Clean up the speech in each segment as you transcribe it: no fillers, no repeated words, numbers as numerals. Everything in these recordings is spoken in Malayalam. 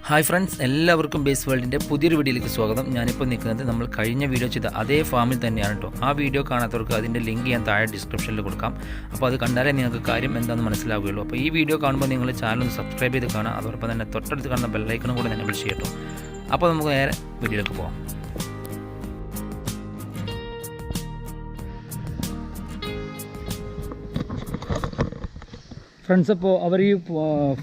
ഹായ് ഫ്രണ്ട്സ്, എല്ലാവർക്കും ബേസ് വേൾഡിൻ്റെ പുതിയൊരു വീഡിയോയിലേക്ക് സ്വാഗതം. ഞാനിപ്പോൾ നിൽക്കുന്നത് നമ്മൾ കഴിഞ്ഞ വീഡിയോ ചെയ്ത അതേ ഫാമിൽ തന്നെയാണ് കേട്ടോ. ആ വീഡിയോ കാണാത്തവർക്ക് അതിൻ്റെ ലിങ്ക് ഞാൻ താഴെ ഡിസ്ക്രിപ്ഷനിൽ കൊടുക്കാം. അപ്പോൾ അത് കണ്ടാലേ നിങ്ങൾക്ക് കാര്യം എന്താണെന്ന് മനസ്സിലാവുകയുള്ളൂ. അപ്പോൾ ഈ വീഡിയോ കാണുമ്പോൾ നിങ്ങൾ ചാനൽ ഒന്ന് സബ്സ്ക്രൈബ് ചെയ്ത് കാണാം. അതോടൊപ്പം തന്നെ തൊട്ടടുത്ത് കാണുന്ന ബെല്ലൈക്കണും കൂടെ എനേബിൾ ചെയ്യട്ടോ. അപ്പോൾ നമുക്ക് നേരെ വീഡിയോയിലേക്ക് പോകാം. ഫ്രണ്ട്സ്, അപ്പോൾ അവർ ഈ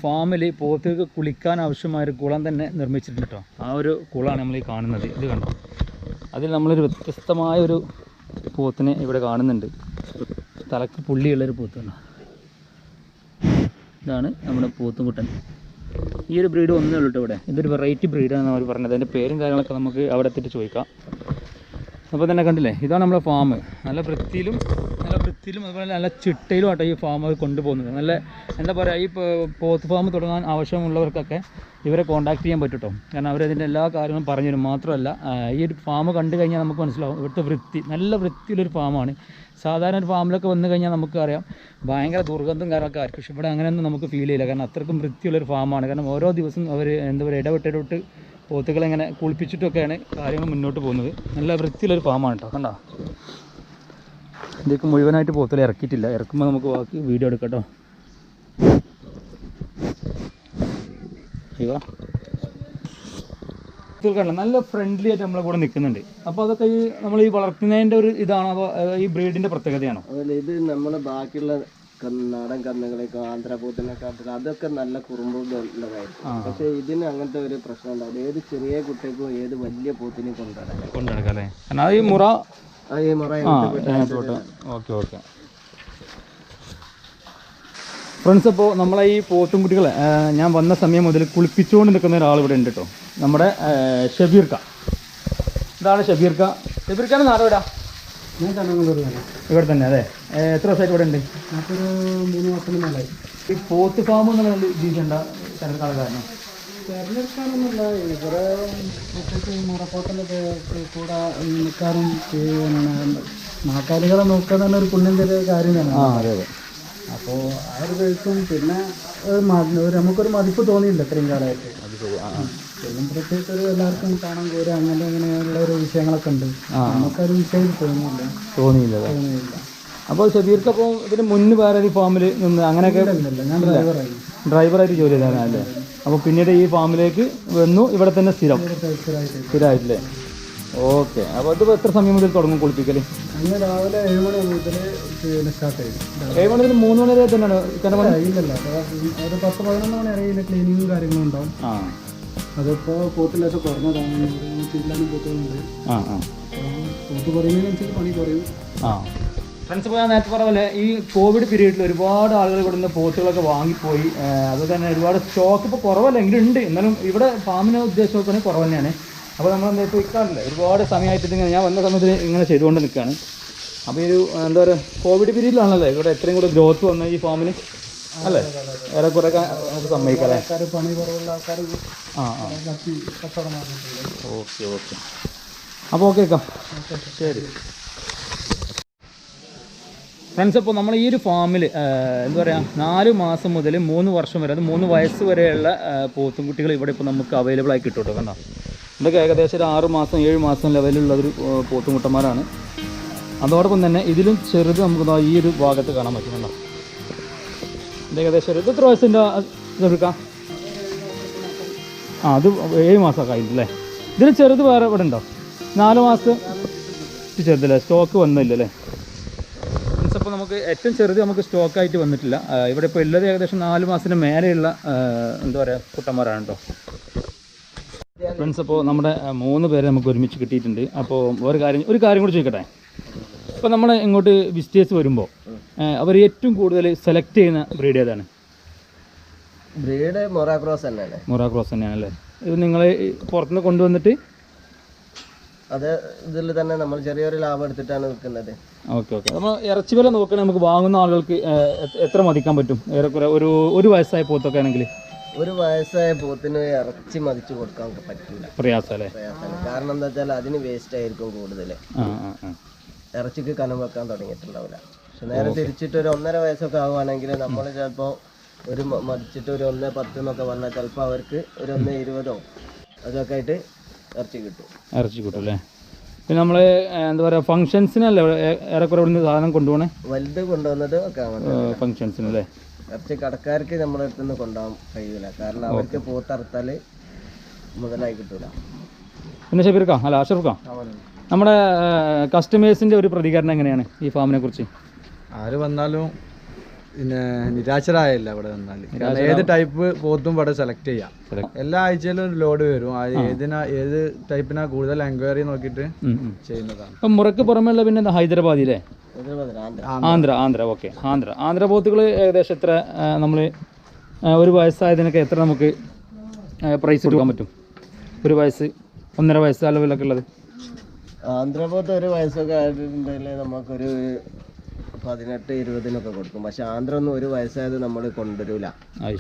ഫാമിൽ പോത്തുകൾക്ക് കുളിക്കാൻ ആവശ്യമായൊരു കുളം തന്നെ നിർമ്മിച്ചിട്ടുണ്ട് കേട്ടോ. ആ ഒരു കുളമാണ് നമ്മൾ ഈ കാണുന്നത്. ഇത് കണ്ടോ, അതിൽ നമ്മളൊരു വ്യത്യസ്തമായൊരു പോത്തിനെ ഇവിടെ കാണുന്നുണ്ട്. തലക്ക് പുള്ളിയുള്ളൊരു പോത്താണ്. ഇതാണ് നമ്മുടെ പോത്തുംകുട്ടൻ. ഈ ഒരു ബ്രീഡ് ഒന്നേ ഉള്ളൂ കേട്ടോ ഇവിടെ. ഇതൊരു വെറൈറ്റി ബ്രീഡാണെന്ന് അവർ പറഞ്ഞത്. അതിൻ്റെ പേരും കാര്യങ്ങളൊക്കെ നമുക്ക് അവിടെ എത്തിയിട്ട് ചോദിക്കാം. അപ്പോൾ തന്നെ കണ്ടില്ലേ, ഇതാണ് നമ്മുടെ ഫാം. നല്ല വൃത്തിയിലും അതുപോലെ നല്ല ചിട്ടയിലും ആട്ടോ ഈ ഫാം കൊണ്ടുപോകുന്നത്. നല്ല എന്താ പറയുക, ഈ പോത്ത് ഫാം തുടങ്ങാൻ ആവശ്യമുള്ളവർക്കൊക്കെ ഇവരെ കോൺടാക്ട് ചെയ്യാൻ പറ്റും കേട്ടോ. കാരണം അവരതിൻ്റെ എല്ലാ കാര്യങ്ങളും പറഞ്ഞു തരും. മാത്രമല്ല, ഈ ഒരു ഫാം കണ്ടു കഴിഞ്ഞാൽ നമുക്ക് മനസ്സിലാവും ഇവിടുത്തെ വൃത്തി. നല്ല വൃത്തിയുള്ളൊരു ഫാമാണ്. സാധാരണ ഒരു ഫാമിലൊക്കെ വന്നു കഴിഞ്ഞാൽ നമുക്കറിയാം ഭയങ്കര ദുർഗന്ധം കാര്യമൊക്കെ ആയിരിക്കും. പക്ഷേ ഇവിടെ അങ്ങനെയൊന്നും നമുക്ക് ഫീൽ ചെയ്യില്ല. കാരണം അത്രയ്ക്കും വൃത്തിയുള്ളൊരു ഫാമാണ്. കാരണം ഓരോ ദിവസം അവർ എന്താ പറയുക, ഇടവിട്ടിട്ട് പോത്തുകളെ ഇങ്ങനെ കുളിപ്പിച്ചിട്ടൊക്കെയാണ് കാര്യങ്ങൾ മുന്നോട്ട് പോകുന്നത്. നല്ല വൃത്തിയുള്ളൊരു ഫാമാണ് കേട്ടോ. കണ്ടോ, ഇതിലേക്ക് മുഴുവനായിട്ട് പോത്തുകളെ ഇറക്കിയിട്ടില്ല. ഇറക്കുമ്പോൾ നമുക്ക് ബാക്കി വീഡിയോ എടുക്കാം കേട്ടോ. നല്ല ഫ്രണ്ട്ലി ആയിട്ട് നമ്മളെ കൂടെ നിൽക്കുന്നുണ്ട്. അപ്പോൾ അതൊക്കെ ഈ നമ്മൾ ഈ വളർത്തുന്നതിൻ്റെ ഒരു ഇതാണോ അതോ ഈ ബ്രീഡിൻ്റെ പ്രത്യേകതയാണോ? അതല്ല, ഇത് നമ്മൾ ബാക്കിയുള്ള നാടൻ കന്നുകളെയൊക്കെ ആന്ധ്രാപോത്തിനൊക്കെ അതൊക്കെ നല്ല കുറുമ്പുള്ളതായിരിക്കും. പക്ഷെ ഇതിന് അങ്ങനത്തെ ഒരു പ്രശ്നം ഉണ്ടാവില്ല. ഏത് ചെറിയ കുട്ടിക്കും ഏത് വലിയ പോത്തിനെയും കൊണ്ടുനടക്കാം അല്ലേ? കാരണം ഈ മുറ ഓക്കെ ഫ്രണ്ട്സ്, അപ്പോൾ നമ്മളെ ഈ പോത്തുംകുട്ടികളെ ഞാൻ വന്ന സമയം മുതൽ കുളിപ്പിച്ചുകൊണ്ട് നിൽക്കുന്ന ഒരാൾ ഇവിടെ ഉണ്ട് കേട്ടോ. നമ്മുടെ ഷബീർക്ക. ഇതാണ് ഷബീർക്ക. ഷബീർക്കാണ് നാട് എവിടാ? ഞാൻ കണ്ണൂർ ഇവിടെ തന്നെ. അതെ, എത്ര ദിവസമായിട്ട് ഇവിടെ ഉണ്ട്? നമുക്കൊരു 3 മാസത്തിന് മേലായി. ഈ പോത്ത് ഫാം എന്നുള്ള രീതിയുണ്ട തിരഞ്ഞെടുക്കാൻ കാരണം? തിരഞ്ഞെടുക്കാനൊന്നുമില്ല, ഇവിടെ പ്രത്യേകിച്ച് മുറപ്പോത്തിൻ്റെ കൂടെ നിൽക്കാനും നാക്കാലികളെ നോക്കുക തന്നെ ഒരു പുണ്യം ചെറിയ കാര്യം തന്നെ. അതെ അതെ. അപ്പോൾ ആ ഒരു കഴിക്കും. പിന്നെ നമുക്കൊരു മതിപ്പ് തോന്നിയില്ല ഇത്രയും കാലമായിട്ട്. പിന്നെ പ്രത്യേകിച്ച് ഒരു എല്ലാവർക്കും കാണാൻ പോരുക അങ്ങനെയുള്ള ഒരു വിഷയങ്ങളൊക്കെ ഉണ്ട്. നമുക്കൊരു വിഷയം തോന്നിയില്ല. അപ്പോൾ ഷബീർക്ക് അപ്പോൾ ഇതിന് മുന്ന് വേറെ ഒരു ഫാമിൽ നിന്ന് അങ്ങനെയൊക്കെ? ഞാൻ ഡ്രൈവറായിട്ട് ജോലി ചെയ്താലേ. അപ്പോൾ പിന്നീട് ഈ ഫാമിലേക്ക് വന്നു, ഇവിടെ തന്നെ സ്ഥിരമായിട്ടില്ലേ? ഓക്കെ. അപ്പോൾ ഇതിപ്പോൾ എത്ര സമയം മുതൽ തുടങ്ങും കുളിപ്പിക്കൽ? അന്ന് രാവിലെ 7 മണി മുതൽ സ്റ്റാർട്ട് ചെയ്യും. 7 മണി മുതൽ 3 മണി വരെ തന്നെയാണ്? ഇല്ലല്ല, ഒരു 10-11 മണി വരെ ഇതിൻ്റെ ക്ലീനിങ്ങും കാര്യങ്ങളും ഉണ്ടാവും. അതിപ്പോൾ പോത്തിലൊക്കെ കുറഞ്ഞതാണ്. ചില്ലാനും പോത്തുകളുണ്ട്. പോത്ത് കുറയുന്നതിനനുസരിച്ച് പണി കുറയും. ഫ്രണ്ട്സ്, ഇപ്പോൾ ഞാൻ നേരത്തെ പറഞ്ഞല്ലേ, ഈ കോവിഡ് പീരീഡിൽ ഒരുപാട് ആളുകൾ ഇവിടെ നിന്ന് പോത്തുകളൊക്കെ വാങ്ങിപ്പോയി. അതുപോലെ തന്നെ ഒരുപാട് സ്റ്റോക്ക് ഇപ്പോൾ കുറവല്ല, എങ്കിലും ഉണ്ട്. എന്നാലും ഇവിടെ ഫാമിനെ ഉദ്ദേശിച്ച് നോക്കുകയാണെങ്കിൽ കുറവ് തന്നെയാണ്. അപ്പോൾ നമ്മളെന്താ ഇപ്പോൾ ഇക്കാറില്ല, ഒരുപാട് സമയമായിട്ട് ഇങ്ങനെ ഞാൻ വന്ന സമയത്ത് ഇങ്ങനെ ചെയ്തുകൊണ്ട് നിൽക്കുകയാണ്. അപ്പോൾ ഈ ഒരു എന്താ പറയുക, കോവിഡ് പീരീഡിലാണല്ലേ ഇവിടെ എത്രയും കൂടെ ഗ്രോത്ത് വന്ന ഈ ഫാമിന് അല്ലേ? വേറെ കുറേ നമുക്ക് സമ്മതിക്കാം. പണി കുറവുള്ള ആൾക്കാർ ഓക്കെ. അപ്പോൾ ഓക്കെ ശരി ഫ്രണ്ട്സ്. അപ്പോൾ നമ്മൾ ഈ ഒരു ഫാമിൽ എന്താ പറയുക, 4 മാസം മുതൽ 3 വർഷം വരെ, അത് 3 വയസ്സ് വരെയുള്ള പോത്തുംകുട്ടികൾ ഇവിടെ ഇപ്പോൾ നമുക്ക് അവൈലബിൾ ആയി കിട്ടും കേട്ടോ. കണ്ടോ, ഇതൊക്കെ ഏകദേശം ഒരു 6 മാസം 7 മാസം ലെവലിലുള്ളൊരു പോത്തുംകുട്ടന്മാരാണ്. അതോടൊപ്പം തന്നെ ഇതിലും ചെറുത് നമുക്ക് ഈ ഒരു ഭാഗത്ത് കാണാൻ പറ്റുന്നുണ്ടോ. ഇത് ഏകദേശം ഇത് എത്ര വയസ്സിൻ്റെ എടുക്കാം? അത് 7 മാസമൊക്കെ ആയില്ലേ. ഇതിന് ചെറുത് വേറെ ഇവിടെ ഉണ്ടോ? 4 മാസം ചെറുതല്ലേ, സ്റ്റോക്ക് വന്നില്ലല്ലേ? അപ്പോൾ നമുക്ക് ഏറ്റവും ചെറുത് നമുക്ക് സ്റ്റോക്കായിട്ട് വന്നിട്ടില്ല. ഇവിടെ ഇപ്പോൾ ഉള്ളത് ഏകദേശം 4 മാസത്തിന് മേലെയുള്ള എന്താ പറയുക കുട്ടന്മാരാണ് കേട്ടോ. ഫ്രണ്ട്സ്, അപ്പോൾ നമ്മുടെ 3 പേരെ നമുക്ക് ഒരുമിച്ച് കിട്ടിയിട്ടുണ്ട്. അപ്പോൾ ഒരു കാര്യം കൂടി ചോദിക്കട്ടെ. ഇപ്പോൾ നമ്മൾ ഇങ്ങോട്ട് വിസിറ്റേഴ്സ് വരുമ്പോൾ അവർ ഏറ്റവും കൂടുതൽ സെലക്ട് ചെയ്യുന്ന ബ്രീഡ് ഏതാണ്? ബ്രീഡ് മൊറാക്രോസ് തന്നെയാണല്ലേ? ഇത് നിങ്ങൾ പുറത്തുനിന്ന് കൊണ്ടുവന്നിട്ട് അത് ഇതിൽ തന്നെ നമ്മൾ ചെറിയൊരു ലാഭം എടുത്തിട്ടാണ് വിൽക്കുന്നത്. ഓക്കെ. നമ്മൾ ഇറച്ചി വില നോക്കുകയാണെങ്കിൽ നമുക്ക് വാങ്ങുന്ന ആളുകൾക്ക് എത്ര മതിക്കാൻ പറ്റും? ഏറെക്കുറെ ഒരു വയസ്സായ പോത്തൊക്കെ ആണെങ്കിൽ? ഒരു വയസ്സായ പോത്തിന് ഇറച്ചി മതിച്ച് കൊടുക്കാൻ പറ്റില്ല, പ്രയാസമല്ലേ? കാരണം എന്താ വെച്ചാൽ അതിന് വേസ്റ്റ് ആയിരിക്കും കൂടുതൽ. ഇറച്ചിക്ക് കനം വെക്കാൻ തുടങ്ങിയിട്ടുണ്ടാവില്ല. പക്ഷെ നേരെ തിരിച്ചിട്ട് ഒരു 1.5 വയസ്സൊക്കെ ആവുകയാണെങ്കിൽ നമ്മൾ ചിലപ്പോൾ ഒരു മടിച്ചിട്ട് ഒരു 1.10 എന്നൊക്കെ പറഞ്ഞാൽ ചിലപ്പോൾ അവർക്ക് ഒരു 1.20 അതൊക്കെ ആയിട്ട് ഇറച്ചി കിട്ടും അല്ലേ? പിന്നെ നമ്മൾ എന്താ പറയുക ഫങ്ഷൻസിനല്ലേ ഏറെക്കുറെ ഇവിടുന്ന് സാധനം കൊണ്ടുപോകണേ? വലുത് കൊണ്ടുവന്നത് ഒക്കെ ഫങ്ഷൻസിനല്ലേ? ഇറച്ചി കടക്കാർക്ക് നമ്മുടെ അടുത്ത് നിന്ന് കൊണ്ടുപോകാൻ കഴിയില്ല, കാരണം അവർക്ക് പോത്തറുത്താൽ മുതലായി കിട്ടൂല. പിന്നെ ഷബീർക്കാം അല്ല അഷറഫ്ക്കാം, നമ്മുടെ കസ്റ്റമേഴ്സിൻ്റെ ഒരു പ്രതികരണം എങ്ങനെയാണ് ഈ ഫാമിനെ കുറിച്ച്? ആര് വന്നാലും പിന്നെ നിരാശരായല്ല ഇവിടെ വന്നാൽ. ഏത് ടൈപ്പ് പോത്തും ഇവിടെ സെലക്ട് ചെയ്യാം. എല്ലാ ആഴ്ചയിലും ഒരു ലോഡ് വരും. ഏത് ടൈപ്പിനാ കൂടുതൽ എൻക്വയറി നോക്കിയിട്ട് ചെയ്യുന്നതാണ്. ഇപ്പം മുറക്ക് പുറമെ പിന്നെ ഹൈദരാബാദിലെ ആന്ധ്ര ഓക്കെ. ആന്ധ്ര പോത്തുകൾ ഏകദേശം എത്ര നമ്മൾ ഒരു വയസ്സായതിനൊക്കെ എത്ര നമുക്ക് പ്രൈസ് കൊടുക്കാൻ പറ്റും? ഒരു വയസ്സ് 1.5 വയസ്സ് അളവിലൊക്കെ ഉള്ളത് ആന്ധ്രപോത്ത് ഒരു വയസ്സൊക്കെ ആയിട്ടുണ്ടെങ്കിൽ നമുക്കൊരു 18-20 കൊടുക്കും. പക്ഷെ ആന്ധ്ര ഒന്നും ഒരു വയസ്സായത് നമ്മൾ കൊണ്ടുവരില്ല,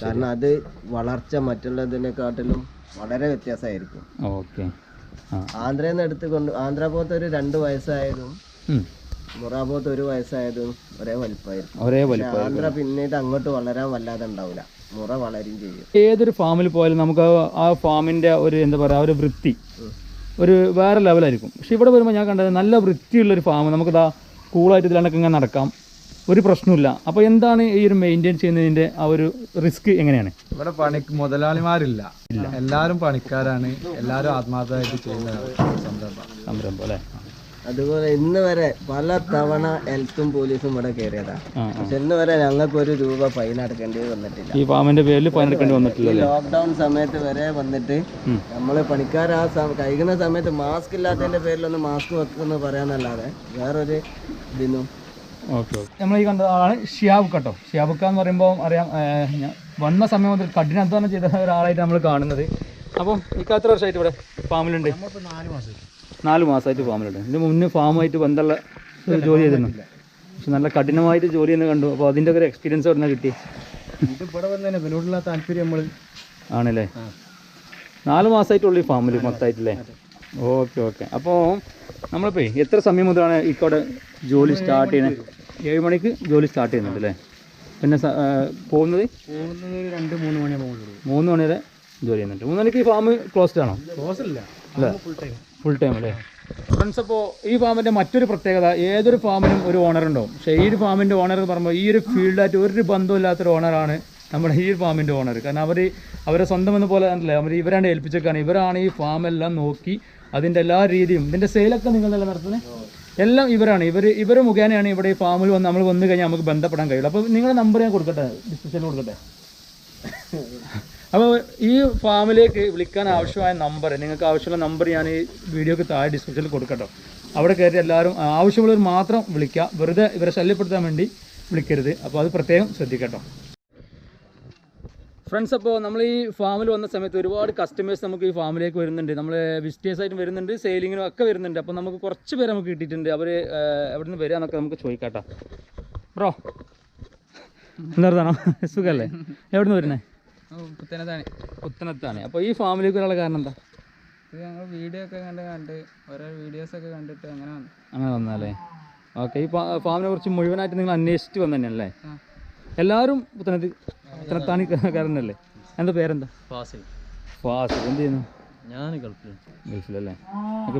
കാരണം അത് വളർച്ച മറ്റുള്ളതിനെക്കാട്ടിലും വളരെ വ്യത്യാസമായിരിക്കും. ഓക്കെ. ആന്ധ്രയിൽ നിന്ന് എടുത്ത് ആന്ധ്രാപോത്ത് ഒരു 2 വയസ്സായതും മുറാപോത്ത് 1 വയസ്സായതും ഒരേ വലിപ്പമായിരിക്കും. ആന്ധ്ര പിന്നീട് അങ്ങോട്ട് വളരാൻ വല്ലാതെ ഉണ്ടാവില്ല, മുറ വളരും ചെയ്യും. ഏതൊരു ഫാമിൽ പോയാലും നമുക്ക് ആ ഫാമിൻ്റെ ഒരു എന്താ പറയുക ഒരു വൃത്തി ഒരു വേറെ ലെവലായിരിക്കും. പക്ഷെ ഇവിടെ വരുമ്പോൾ ഞാൻ കണ്ടത് നല്ല വൃത്തിയുള്ളൊരു ഫാം, നമുക്കിതാ കൂളായിട്ട് ഇതിലൊക്കെ ഇങ്ങനെ നടക്കാം, ഒരു പ്രശ്നമില്ല. അപ്പോൾ എന്താണ് ഈ ഒരു മെയിൻറ്റെയിൻ ചെയ്യുന്നതിൻ്റെ ആ ഒരു റിസ്ക് എങ്ങനെയാണ്? ഇവിടെ മുതലാളിമാരില്ല, എല്ലാവരും പണിക്കാരാണ്, എല്ലാവരും ആത്മാർത്ഥമായിട്ട് ചെയ്യുന്ന സംരംഭം അല്ലേ? അതുപോലെ ഇന്ന് വരെ പല തവണ ഹെൽത്തും പോലീസും ഇവിടെ കയറിയതാണ്, പക്ഷെ ഇന്ന് വരെ ഞങ്ങൾക്ക് ₹1 ഫൈൻ അടക്കേണ്ടി വന്നിട്ടില്ല. ഈ ഫാമിന്റെ പേരിൽ ഫൈൻ അടക്കേണ്ടി വന്നിട്ടില്ല. ലോക്ക്ഡൌൺ സമയത്ത് വരെ വന്നിട്ട് നമ്മൾ പണിക്കാർ ആ കഴിക്കുന്ന സമയത്ത് മാസ്ക് ഇല്ലാത്തതിന്റെ പേരിലൊന്ന് മാസ്ക് വെക്കുമെന്ന് പറയാന്നല്ലാതെ വേറൊരു ഇതിനും. ഓക്കെ. നമ്മൾ ഈ കണ്ട ആളാണ് ഷിയാബ് കേട്ടോ. ഷിയാബുക്ക എന്ന് പറയുമ്പോൾ അറിയാം, വന്ന സമയം മുതൽ കഠിനാധ്വാനം ചെയ്ത ഒരാളായിട്ട് നമ്മൾ കാണുന്നത്. അപ്പം ഇക്ക എത്ര വർഷമായിട്ട് ഇവിടെ ഫാമിലുണ്ട്? 4 മാസമായിട്ട് ഫാമിലുണ്ട്. ഇതിന് മുന്നേ ഫാമുമായിട്ട് ബന്ധമുള്ള ജോലി ചെയ്തിരുന്നു, പക്ഷെ നല്ല കഠിനമായിട്ട് ജോലി ചെയ്യുന്നത് കണ്ടു. അപ്പോൾ അതിൻ്റെ ഒരു എക്സ്പീരിയൻസ് അവിടെ നിന്ന് കിട്ടി. ഇവിടെ വന്നതിന് ഇതിനോടുള്ള താല്പര്യം നമ്മൾ ആണല്ലേ? 4 മാസമായിട്ടുള്ളൂ ഈ ഫാമിൽ മൊത്തമായിട്ടല്ലേ? ഓക്കെ. അപ്പോൾ നമ്മളിപ്പോൾ എത്ര സമയം മുതലാണ് ഇക്കോടെ ജോലി സ്റ്റാർട്ട് ചെയ്യുന്നത്? 7 മണിക്ക് ജോലി സ്റ്റാർട്ട് ചെയ്യുന്നുണ്ട് അല്ലേ? പിന്നെ പോകുന്നത് 2-3 മണിയാണ് പോകുന്നത്. 3 മണി വരെ ജോലി ചെയ്യുന്നുണ്ട്. 3 മണിക്ക് ഈ ഫാം ക്ലോസ്ഡ് ആണോ? ക്ലോസ് ഇല്ല, ഫുൾ ടൈം അല്ലേ? ഫ്രണ്ട്സ്, അപ്പോൾ ഈ ഫാമിൻ്റെ മറ്റൊരു പ്രത്യേകത, ഏതൊരു ഫാമിനും ഒരു ഓണർ ഉണ്ടാവും. പക്ഷേ ഈ ഒരു ഫാമിൻ്റെ ഓണർ എന്ന് പറയുമ്പോൾ ഈ ഒരു ഫീൽഡായിട്ട് ഒരു ബന്ധമില്ലാത്തൊരു ഓണറാണ് നമ്മുടെ ഈ ഫാമിൻ്റെ ഓണർ. കാരണം അവരെ സ്വന്തം എന്ന പോലെ അല്ലേ, ഇവരാണ് ഏൽപ്പിച്ചേക്കാണ്. ഇവരാണ് ഈ ഫാമെല്ലാം നോക്കി അതിൻ്റെ എല്ലാ രീതിയും, ഇതിൻ്റെ സെയിലൊക്കെ നിങ്ങളെല്ലാം നടത്തുന്നത് എല്ലാം ഇവരാണ്. ഇവർ മുഖേനയാണ് ഇവിടെ ഈ ഫാമിൽ നമ്മൾ വന്നു കഴിഞ്ഞാൽ നമുക്ക് ബന്ധപ്പെടാൻ കഴിയുള്ളൂ. അപ്പോൾ നിങ്ങളുടെ നമ്പർ ഞാൻ കൊടുക്കട്ടെ, ഡിസ്ക്രിപ്ഷനിൽ കൊടുക്കട്ടെ. അപ്പോൾ ഈ ഫാമിലേക്ക് വിളിക്കാൻ ആവശ്യമായ നമ്പർ, നിങ്ങൾക്ക് ആവശ്യമുള്ള നമ്പർ ഞാൻ ഈ വീഡിയോക്ക് താഴെ ഡിസ്ക്രിപ്ഷനിൽ കൊടുക്കട്ടോ. അവിടെ കയറി എല്ലാവരും ആവശ്യമുള്ളവർ മാത്രം വിളിക്കുക, വെറുതെ ഇവരെ ശല്യപ്പെടുത്താൻ വേണ്ടി വിളിക്കരുത്. അപ്പോൾ അത് പ്രത്യേകം ശ്രദ്ധിക്കട്ടോ. ഫ്രണ്ട്സ്, അപ്പോൾ നമ്മൾ ഈ ഫാമിൽ വന്ന സമയത്ത് ഒരുപാട് കസ്റ്റമേഴ്സ് നമുക്ക് ഈ ഫാമിലേക്ക് വരുന്നുണ്ട്. നമ്മൾ വിസിറ്റേഴ്സായിട്ടും വരുന്നുണ്ട്, സെയിലിങ്ങിനും ഒക്കെ വരുന്നുണ്ട്. അപ്പോൾ നമുക്ക് കുറച്ച് പേര് നമുക്ക് കിട്ടിയിട്ടുണ്ട്. അവർ എവിടെ നിന്ന് വരിക എന്നൊക്കെ നമുക്ക് ചോദിക്കാട്ടോ. ബ്രോ എന്താണോ സുഖമല്ലേ? എവിടെ നിന്ന് വരുന്നത്? പുത്തനത്താണ്. അപ്പോൾ ഈ ഫാമിലേക്ക് ഒരാളെ കാരണം എന്താ? ഞങ്ങൾ വീഡിയോ ഒക്കെ കണ്ട് ഓരോ വീഡിയോസൊക്കെ കണ്ടിട്ട് അങ്ങനെ വന്നാലേ? ഓക്കെ. ഈ ഫാമിനെ കുറിച്ച് മുഴുവനായിട്ട് നിങ്ങൾ അന്വേഷിച്ച് വന്നു തന്നെയല്ലേ? എല്ലാവരും പുത്തനത്താണിക്കാരനല്ലേ? എന്താ പേരെന്താ? ഫാസിൽ. എന്ത് ചെയ്യുന്നു? ഞാൻ ഗൾഫിലല്ലേ?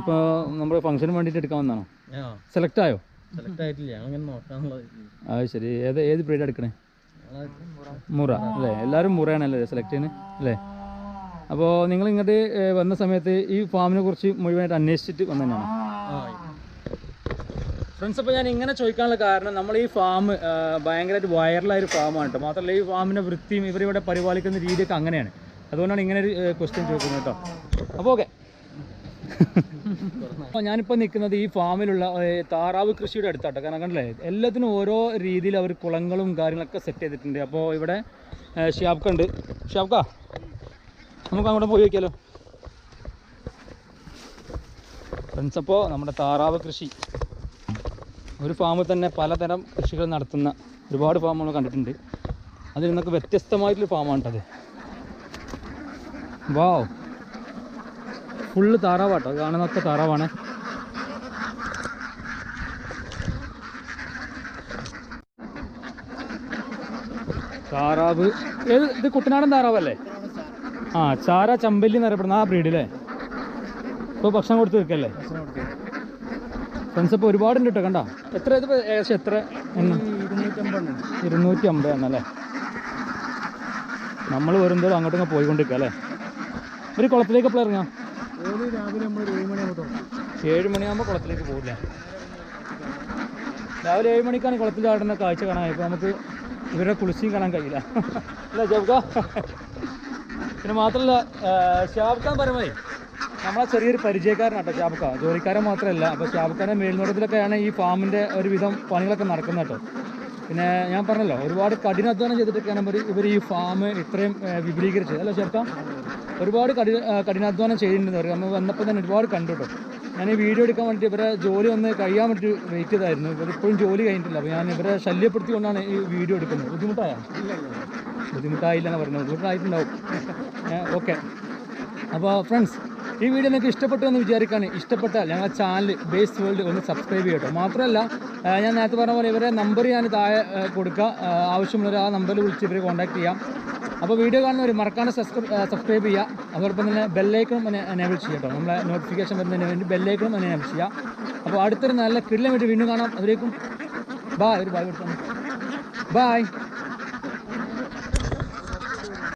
ഇപ്പോൾ നമ്മുടെ ഫംഗ്ഷന് വേണ്ടിയിട്ട് എടുക്കാൻ വന്നാണോ? സെലക്ട് ആയോ? സെലക്ട് ആയിട്ടില്ല, അങ്ങനെ നോക്കാനുള്ളത്. അത് ശരി. ഏത് ബ്രീഡ് എടുക്കണേ? മുറ അല്ലേ? എല്ലാവരും മുറയാണല്ലേ സെലക്ട് ചെയ്യുന്നത് അല്ലേ? അപ്പോൾ നിങ്ങൾ ഇങ്ങോട്ട് വന്ന സമയത്ത് ഈ ഫാമിനെ കുറിച്ച് മുഴുവനായിട്ട് അന്വേഷിച്ചിട്ട് വന്നു തന്നെയാണ് ഫ്രണ്ട്സ്. അപ്പോൾ ഞാൻ ഇങ്ങനെ ചോദിക്കാനുള്ള കാരണം, നമ്മൾ ഈ ഫാം ഭയങ്കരമായിട്ട് വൈറലായൊരു ഫാമാണ് കേട്ടോ. മാത്രമല്ല ഈ ഫാമിൻ്റെ വൃത്തിയും ഇവരിവിടെ പരിപാലിക്കുന്ന രീതിയൊക്കെ അങ്ങനെയാണ്. അതുകൊണ്ടാണ് ഇങ്ങനെ ഒരു ക്വസ്റ്റ്യൻ ചോദിക്കുന്നത് കേട്ടോ. അപ്പോൾ ഓക്കെ. അപ്പോൾ ഞാനിപ്പോൾ നിൽക്കുന്നത് ഈ ഫാമിലുള്ള താറാവ് കൃഷിയുടെ അടുത്താട്ടോ. കാരണം കണ്ടില്ലേ, എല്ലാത്തിനും ഓരോ രീതിയിൽ അവർ കുളങ്ങളും കാര്യങ്ങളൊക്കെ സെറ്റ് ചെയ്തിട്ടുണ്ട്. അപ്പോൾ ഇവിടെ ഷിയാബ്ക്ക ഉണ്ട്. ഷിയാബ്ക്ക, നമുക്ക് അങ്ങോട്ട് പോയി വയ്ക്കാമല്ലോ ഫ്രണ്ട്സ്. അപ്പോൾ നമ്മുടെ താറാവ് കൃഷി, ഒരു ഫാമിൽ തന്നെ പലതരം കൃഷികൾ നടത്തുന്ന ഒരുപാട് ഫാം നമ്മൾ കണ്ടിട്ടുണ്ട്. അതിൽ നിന്നൊക്കെ വ്യത്യസ്തമായിട്ടുള്ള ഫാമാണ് കേട്ടത്. വാവ്, ഫുള്ള് താറാവാട്ടോ, കാണുന്നൊക്കെ താറാവാണ്. താറാവ് ഏത് ഇത് കുട്ടനാടൻ താറാവല്ലേ? ആ ചാര ചമ്പല്ലി എന്നറിയപ്പെടുന്ന ആ ബ്രീഡ് അല്ലേ? ഇപ്പോൾ ഭക്ഷണം കൊടുത്ത് വെക്കല്ലേ? ഫ്രണ്ട്സ് ഇപ്പോൾ ഒരുപാടുണ്ട് കേട്ടോ. കണ്ട എത്ര ഇത് ഏകദേശം എത്ര? 250 എന്നല്ലേ? നമ്മൾ വരുമ്പോഴും അങ്ങോട്ടും പോയിക്കൊണ്ടിരിക്കുക അല്ലേ? ഒരു കുളത്തിലേക്ക് എപ്പോഴും ഇറങ്ങാം? രാവിലെ നമ്മൾ 7 മണിയാകുമ്പോൾ 7 മണിയാകുമ്പോൾ കുളത്തിലേക്ക് പോകില്ല. രാവിലെ 7 മണിക്കാണ് കുളത്തിൽ ചാടുന്ന കാഴ്ച കാണാൻ. ഇപ്പോൾ നമുക്ക് ഇവരുടെ കുളിച്ചിയും കാണാൻ കഴിയില്ല അല്ല ഷാബ്ഖാ? പിന്നെ മാത്രമല്ല ഷാബ്ഖാൻ പറയുമ്പോൾ നമ്മളെ ചെറിയൊരു പരിചയക്കാരനാട്ടോ ഷാബ്ഖാ. ജോലിക്കാരൻ മാത്രമല്ല. അപ്പോൾ ഷാബ്ഖാൻ്റെ മേൽനോട്ടത്തിലൊക്കെയാണ് ഈ ഫാമിൻ്റെ ഒരുവിധം പണികളൊക്കെ നടക്കുന്നത് കേട്ടോ. പിന്നെ ഞാൻ പറഞ്ഞല്ലോ ഒരുപാട് കഠിനാധ്വാനം ചെയ്തിട്ടൊക്കെയാണ് ഇവർ ഈ ഫാം ഇത്രയും വിപുലീകരിച്ചത് അല്ല ഷാബ്ഖാ? ഒരുപാട് കഠിനാധ്വാനം ചെയ്യുന്നുണ്ട്. നമ്മൾ വന്നപ്പോൾ തന്നെ ഒരുപാട് കണ്ടു കേട്ടോ. ഞാൻ ഈ വീഡിയോ എടുക്കാൻ വേണ്ടിയിട്ട് ഇവരെ ജോലി ഒന്ന് കഴിയാൻ വേണ്ടി വെയിറ്റ് ചെയ്തായിരുന്നു. ഇവരിപ്പോഴും ജോലി കഴിഞ്ഞിട്ടില്ല. അപ്പോൾ ഞാൻ ഇവരെ ശല്യപ്പെടുത്തിക്കൊണ്ടാണ് ഈ വീഡിയോ എടുക്കുന്നത്. ബുദ്ധിമുട്ടായില്ലെന്ന് പറയുന്നത്. ബുദ്ധിമുട്ടായിട്ടുണ്ടാവും. ഓക്കെ. അപ്പോൾ ഫ്രണ്ട്സ് ഈ വീഡിയോ നിങ്ങൾക്ക് ഇഷ്ടപ്പെട്ടു എന്ന് വിചാരിക്കുകയാണ്. ഇഷ്ടപ്പെട്ടാൽ ഞങ്ങളുടെ ചാനൽ ബേസ് വേൾഡ് ഒന്ന് സബ്സ്ക്രൈബ് ചെയ്യട്ടോ. മാത്രമല്ല ഞാൻ നേരത്തെ പറഞ്ഞ പോലെ ഇവരെ നമ്പർ ഞാൻ താഴെ കൊടുക്കുക. ആവശ്യമുള്ളവർ ആ നമ്പറിൽ വിളിച്ച് ഇവരെ കോൺടാക്ട് ചെയ്യാം. അപ്പോൾ വീഡിയോ കാണുന്നവർ മറക്കാതെ സബ്സ്ക്രൈബ് ചെയ്യുക. അതോടൊപ്പം തന്നെ ബെല്ലൈക്കണും എനേബിൾ ചെയ്യുക കേട്ടോ. നമ്മളെ നോട്ടിഫിക്കേഷൻ വരുന്നതിന് വേണ്ടി ബെല്ലൈക്കണും എനേബിൾ ചെയ്യുക. അപ്പോൾ അടുത്തൊരു നല്ല കിടിലൻ വീഡിയോ വീണ്ടും കാണാം. അതിലേക്കും ബായ്. ഒരു ബായ് കൊടുത്തു. ബായ്.